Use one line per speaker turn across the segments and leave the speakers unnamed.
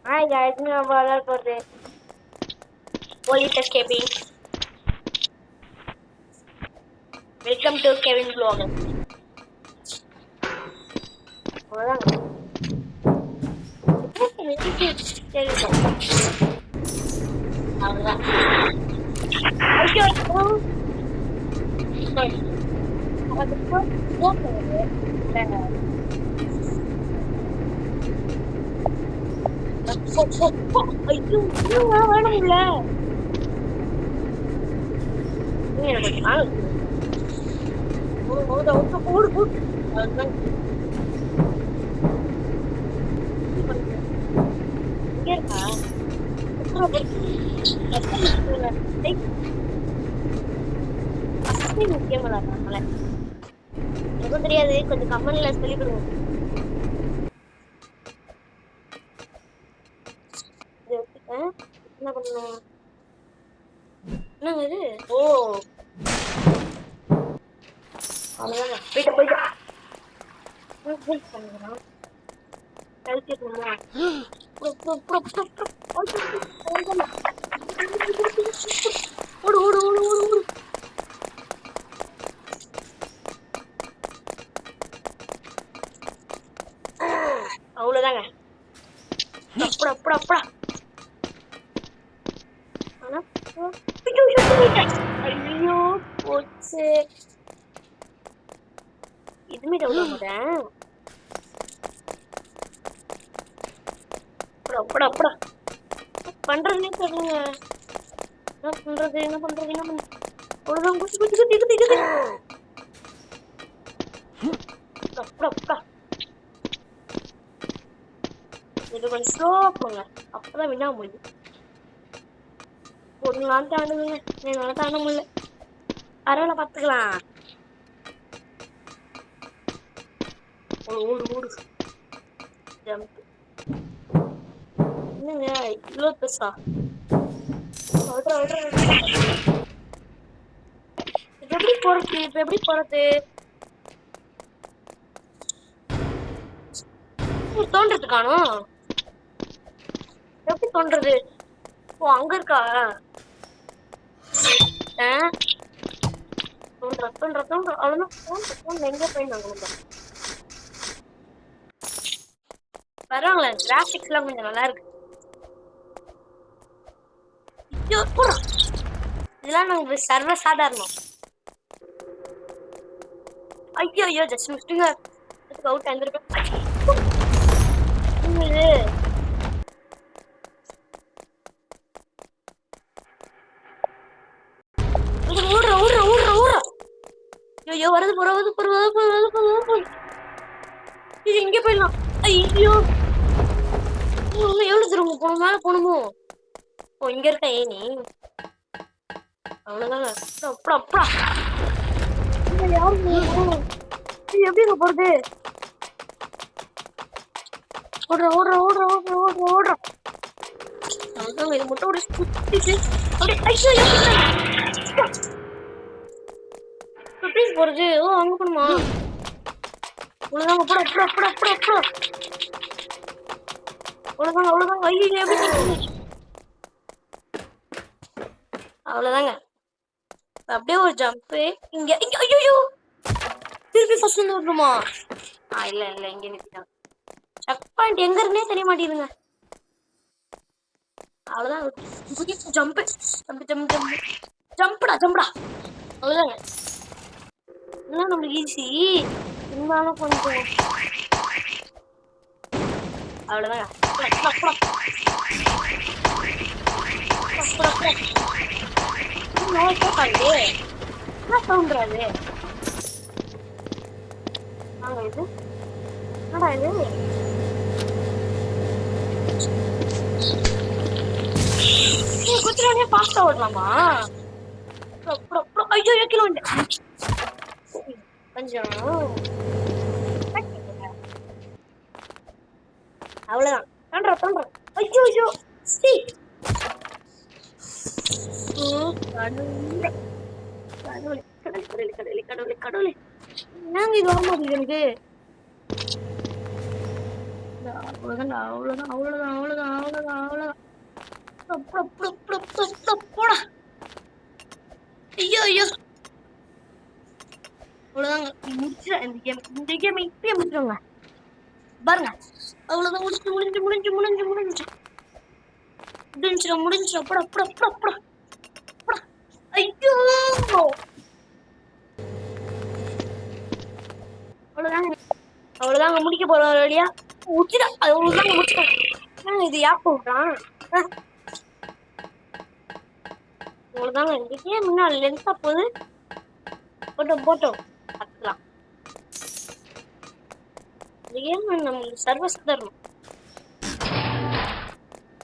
Hi guys, मैं वाला कर रहे Police escaping. Welcome to Kevin Vlog. அவ்வளோதான். அவ்வளோதான். ஐயோ வேணும்ல ஓடு இருக்கா முக்கியம் நம்மள எனக்கும் தெரியாது கொஞ்சம் கமெண்ட்ல சொல்லி கொடுங்க என்ன பண்ணணும் என்னங்க இது ஓ அவ்வளோதான் போயிட்டு பண்ணுறோம் கழிச்சு ஓடு ஓடு ஓடு ஓடு ஓடு அவ்வளோதாங்க அப்படா அப்படா அப்படா ஐயோ போச்சு இதுமே டவுட் மாட்டேன் அப்படா அப்படா பண்றதுனே தெரியலங்க என்ன பண்றது அவ்வளவுதான் குச்சி குச்சி குத்தி குத்தி குத்தி அப்படா அப்படா இது கொஞ்சம் ஸ்லோவா போங்க அப்பதான் வினா முடியுது ஒரு நாள் தாண்டுதுங்க என்னால தாண்ட முடியல பரவாயில்ல பாத்துக்கலாம் ஓடு ஓடு ஜம்ப் என்னங்க இவ்வளோ பெருசா எப்படி போறது இப்ப எப்படி போறது தோன்றது காணும் எப்படி தோன்றது ஓ அங்க இருக்கா தோன்ற அவ்வளவுதான் எங்க போயிருந்தாங்க பரவாங்களேன் கிராபிக்ஸ் எல்லாம் கொஞ்சம் நல்லா இருக்கு இதெல்லாம் நமக்கு சர்வ சாதாரணம் ஐயோ ஐயோ ஜஸ்ட் மிஸ்டுங்க அதுக்கு அவுட் ஆயிருப்பேன் ஐயோ வரது இது எங்க போயிடலாம் ஐயோ எவ்வளவு தூரம் போகணும் மேல போகணுமோ ஓ இங்க இருக்க ஏனி அவ்வளவுதாங்க அப்படா அப்படா எப்படி போறது ஓடுற இது மட்டும் ஒரு குத்திட்டு எப்படி போறது ஓ அங்க போணுமா அவ்வளவுதாங்க ஐயோ எப்படி அவ்வளவுதாங்க அப்படியே ஒரு ஜம்ப் இங்க ஐயோ திருப்பி ஃபர்ஸ்ட் இருந்து வரணுமா இல்ல இங்க நிறுத்திட்டாங்க செக் பாயிண்ட் எங்க இருக்குன்னே தெரிய மாட்டேங்குதுங்க அவ்வளவுதான் ஜம்படா அவ்வளவுதாங்க இதெல்லாம் நம்மளுக்கு ஈஸி இருந்தாலும் கொஞ்சம் அவ்வளவுதாங்க என்ன சவுண்ட்றாது இது என்னடா இது குதிரையே ஃபாஸ்டா ஓடலாமா ஐயோ கிலோ கொஞ்சம் அவ்வளவுதான் தோன்ற ஐயோ ஐயோ கடவுளே என்னங்க இது வர மாட்டேங்குது எனக்கு அவ்வளவுதான் அவ்வளவுதான் அவ்வளவுதான் அவ்வளவுதான் அவ்வளவுதான் அவ்வளவுதான். போடா. ஐயோ ஐயோ, அவ்வளவுதாங்க. முடிச்சிடலாம் இந்த கேம் இப்பயே முடிச்சிடுங்க பாருங்க. அவ்வளவுதான், முடிஞ்சு முடிஞ்சு முடிஞ்சு முடிஞ்சு முடிஞ்சு முடிஞ்சிடும் முடிஞ்சிடும். போடா போடா போடா போடா போடா. ஐயோ, அவ்வளவுதாங்க அவ்வளவுதாங்க முடிக்க போறோம் வழியா. முடிச்சிடா, அவ்வளவுதாங்க முடிச்சிட்டோம். இது யார் போடுறான்? அவ்வளவுதாங்க. இந்த கேம் இன்னும் லென்த்தா போகுது. போட்டோம் போட்டோம் பார்க்கலாம். இந்த கேம் நம்ம சர்வஸ் தரணும்.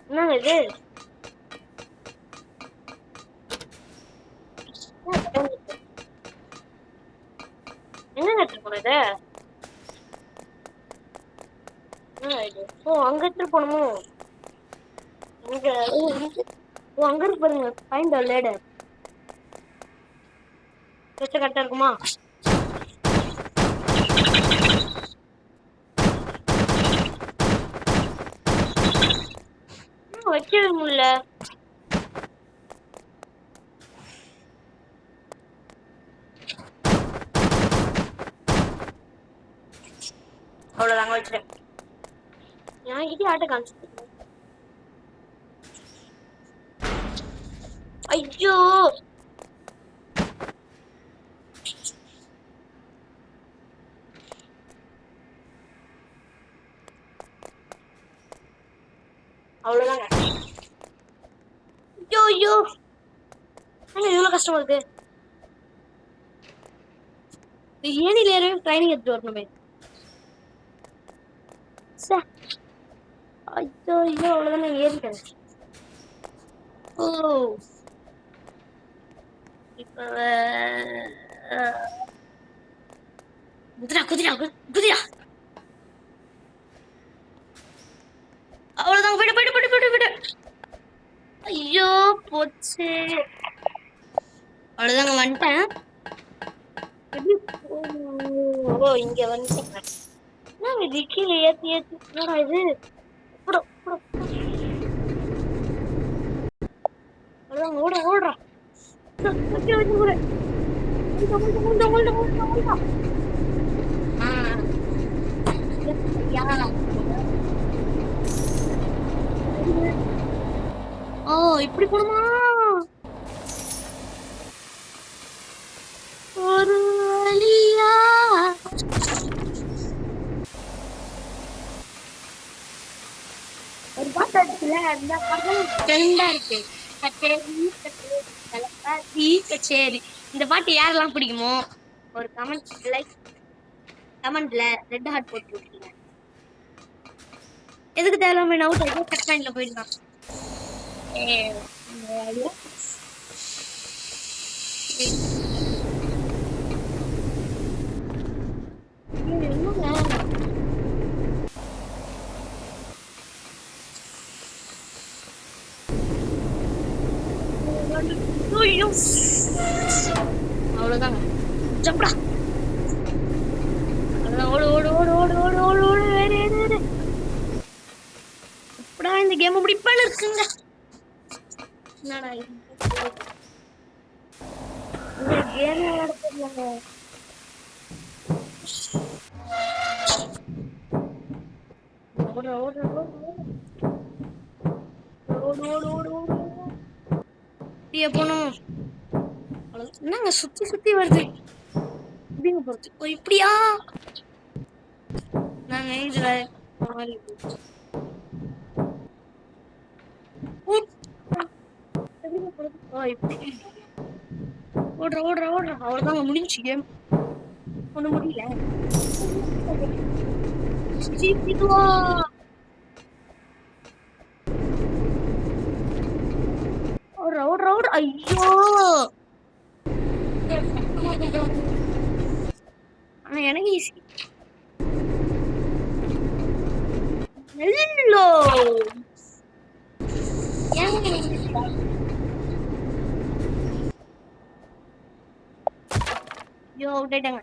என்னங்க இது? என்னங்க எடுத்துட்டு போனது? ஓ, அங்க எடுத்துட்டு போகணுமோ? இங்க ஓ, அங்க இருக்கு பாருங்க. ஃபைண்ட் தி லேடர். கரெக்டா இருக்குமா? வைக்கவே முடியல. அவ்வளவுதாங்க வச்சுட்டேன். என்கிட்ட ஆட்ட காமிச்சிட்டு. ஐயோ, அவ்வளவுதாங்க. ஐயோ ஐயோ, இவ்வளவு கஷ்டமா இருக்கு. ஏனில ஏறவே ட்ரைனிங் எடுத்து வரணுமே. ஐயோ ஐயோ, அவ்வளவுதானே ஏறிட்டேன். ஓ, இப்ப குதிரா குதிரா குதிரா. அவ்வளவுதான், விடு விடு விடு விடு விடு. ஐயோ போச்சு. அவ்வளவுதாங்க வந்துட்டேன். ஓ, இங்க வந்துட்டேன். என்ன இது கீழே ஏத்தி ஏத்தி? என்னடா இது? அவ்வளவுதான், ஓட ஓடுறா. ஓ, இப்படி போணுமா? ஒரு வழியா. ஒரு பாட்டு இருக்குல்ல, அந்த பாட்டும் ட்ரெண்டா இருக்கு. கச்சேரி. இந்த பாட்டு யாரெல்லாம் பிடிக்குமோ ஒரு கமெண்ட்ல ரெட் ஹார்ட் போட்டு விட்டுருங்க. எதுக்கு தேவையில்லாம அவுட் ஆகி கட் பாயிண்ட்ல போயிடலாம். அவ்வளவுதாங்க. ஜம்ப்டா. அவ்வளவுதான், ஓடு ஓடு ஓடு ஓடு ஓடு ஓடு ஓடு. வேறு வேறு எப்படா இந்த கேம் முடிப்பான்னு இருக்குங்க. என்னடா இந்த கேம் விளையாடுறாங்க. ஓடு ஓடு ஓடு ஓடு ஓடு ஓடு ஓடு. இப்படியே போனோம். என்னங்க சுத்தி சுத்தி வருது? இப்படிங்க போறது. ஓ, இப்படியா? நாங்க இதுல ஓடுற ஓடுற ஓடுற. அவ்வளவுதாங்க முடிஞ்சு கேம். ஒண்ணு முடியல. ஓடுற ஓடுற ஓடுற. ஐயோ, ஆனா எனக்கு ஈஸி. ஹலோ, ஐயோ அவுட் ஆயிட்டாங்க.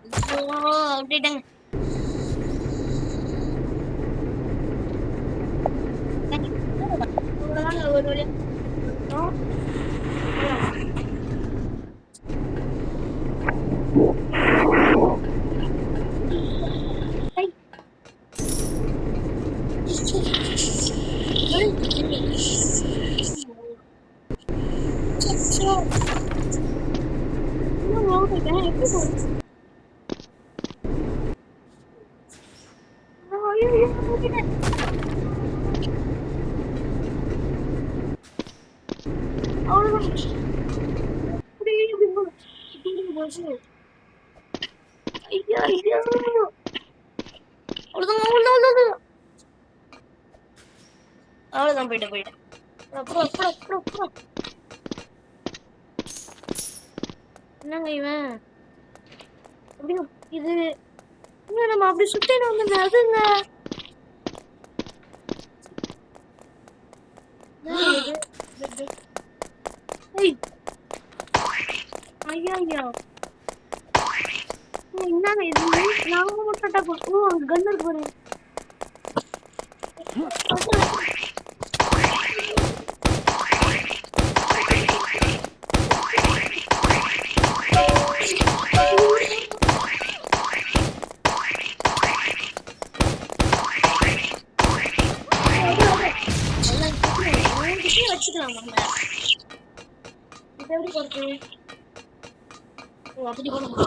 அப்படிட்டாங்க. ஒரு வழியா அவ்வளவுதான் போயிட்டேன். அப்புறம் என்னங்க இவன் இது நம்ம அப்படி சுத்திட்டு வந்து அதுங்க ஐயா என்னங்க இது நாங்க மட்டும் கன் இருக்கு பாருங்க. வச்சுக்கலாம் நம்ம எப்படி போறது? அப்படி போகணுமா?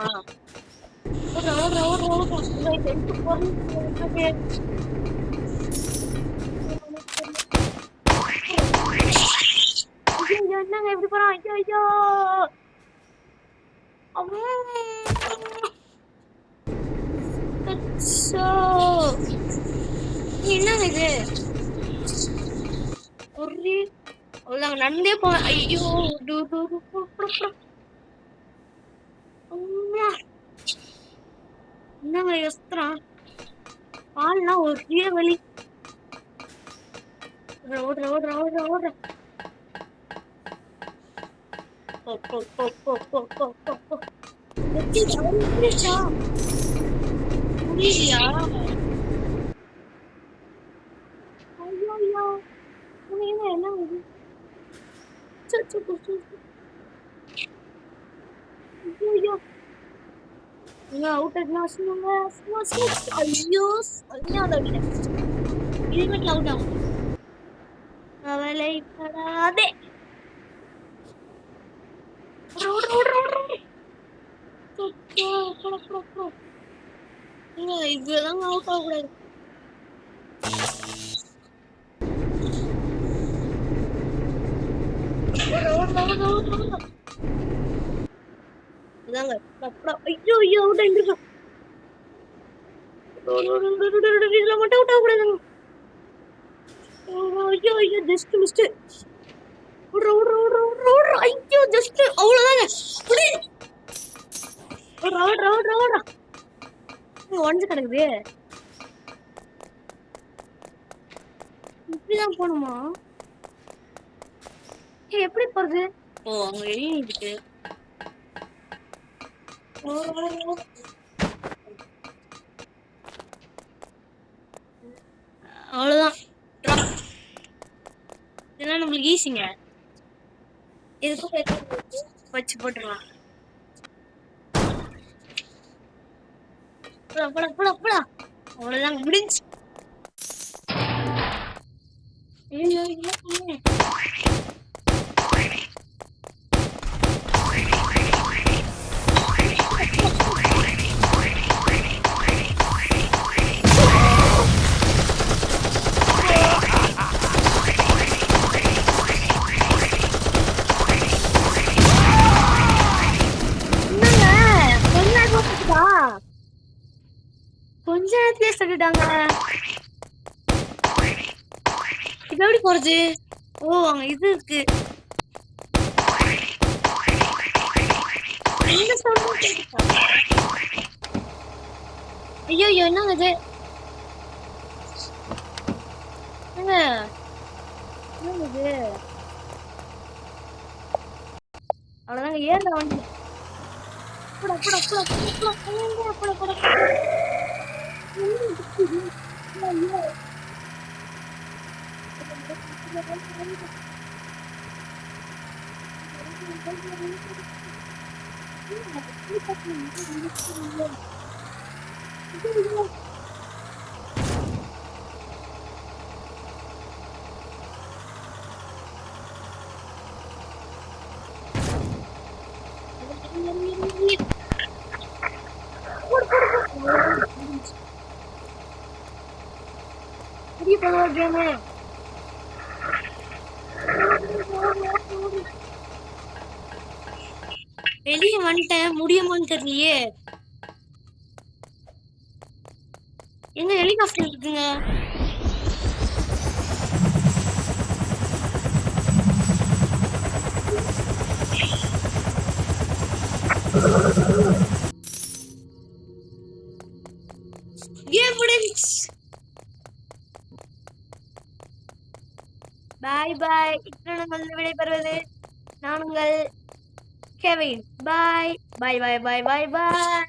என்னங்க எப்படி போறான்? ஐயோ என்னங்க இது ஒரே அவ்வளவுதாங்க நடந்தே போவேன். ஐயோ என்னங்க யோசிக்கிறான் பால்லாம் ஒரே வலி. ஓடுற புரியலையா? ஐயோ என்ன ஐயோ அவுட் ஐயோ ஹெல்மெட் அவுட் ஆகும். கவலைப்படாதே. இதுதான் அவுட் ஆகக்கூடாது. ஐயோ அவுட் ஆயிருக்கான். இதுல மட்டும் அவுட் ஆகக்கூடாதுங்க. ஐயோ ஜஸ்ட் மிஸ்ட். ஐயோ ஜஸ்ட் அவ்வளவுதாங்க. ஒன்று கிடக்குது. இப்படிதான் போகணுமா? எப்படி போறது? ஓ அங்க எழுதிட்டு அவ்வளவுதான். இதெல்லாம் நம்மளுக்கு ஈஸிங்க. இதுக்கும் வச்சு போட்டுடலாம். அவ்வளவுதாங்க முடிஞ்சு. கொஞ்ச நேரத்திலே சொல்லிட்டாங்க. இப்ப எப்படி போறது? ஓ அங்க இது இருக்கு. ஐயோ என்னங்க இது? இது அவ்வளவுதாங்க. ஏன் வண்டி போடா போடா போடா போடா போடா போடா போடா போடா. பெரிய பவர் கேமு. வெளியே வந்துட்டேன், முடியுமான்னு தெரியலையே. எங்க ஹெலிகாப்டர் இருக்குங்க? கேம் முடிஞ்சுச்சு. பாய் பாய். இத்துடன் விடைபெறுவது நான் உங்கள் கெவின். பாய் பாய் பாய் பாய் பாய் பாய்.